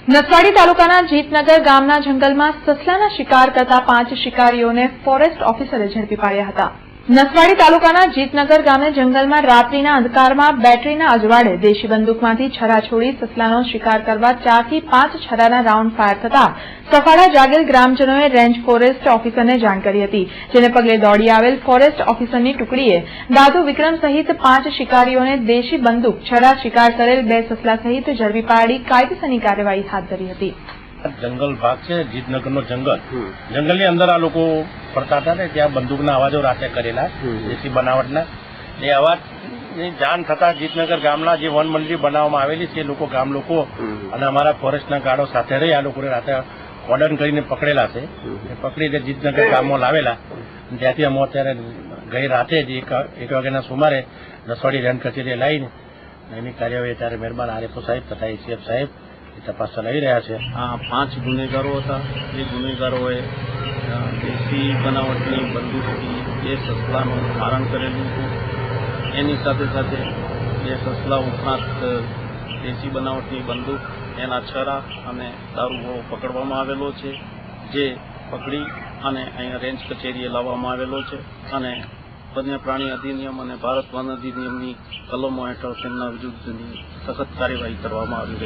નસવાડી તાલુકાના જીતનગર ગામના જંગલમાં સસલાના શિકાર કરતા 5 શિકારીઓને ફોરેસ્ટ ઓફિસરે ઝડપી પાડ્યા હતા। નસવાડી તાલુકાના જીતનગર ગામે જંગલમાં રાત્રિના અંધકારમાં બેટરીના અજવાળે દેશી બંદૂકમાંથી છરા છોડી સસલાનો શિકાર કરવા 4 થી 5 છરાના રાઉન્ડ ફાયર થતા સફાળા જાગેલ ગ્રામજનોએ રેન્જ ફોરેસ્ટ ઓફિસરને જાણ કરી હતી, જેને પગલે દોડી આવેલ ફોરેસ્ટ ઓફિસરની ટુકડીએ દાદુ વિક્રમ સહિત 5 શિકારીઓને દેશી બંદૂક છરા શિકાર કરેલ 2 સસલા સહિત ઝડપી પાડી કાયદેસરની કાર્યવાહી હાથ ધરી હતી। जंगल भाग से जीतनगर नो जंगल अंदर आ लोग फरता था ने त्या बंदूकना अवाजो राते करेला देशी बनावटना ए अवाज जाण थता जीतनगर गामना जे वन मंडली बनाववामां आवेली छे लोको गाम लोको अने अमारा फॉरेस्टना गार्डो साथे रही आ लोकोने राते ऑर्डर करीने पकड़ेला छे। पकड़ीने जीतनगर गाममां लावेला त्याथी अमे अत्यारे गई राते ज 1 वाग्याना सुमारे नसवाड़ी रेंज कचेरीए लावीने एनी कार्यवाही अत्यारे महेरबान आरएफओ साहेब तथा एसीएफ साहेब तपास चलावी रह्या छे। 5 गुનેગારો હતા। એ ગુનેગારોએ દેશી બનાવટની બંદૂકથી એ સસલાનું મારણ કરેલું હતું। એની સાથે સાથે એ સસલા ઉપરાંત દેશી બનાવટની બંદૂક, એના છરા અને દારૂગોળો પકડવામાં આવેલો છે, જે પકડી અને અહીંયા રેન્જ કચેરીએ લાવવામાં આવેલો છે અને વન્ય પ્રાણી અધિનિયમ અને ભારત વન અધિનિયમની કલમો હેઠળ તેમના વિરુદ્ધની સખત કાર્યવાહી કરવામાં આવી રહી છે।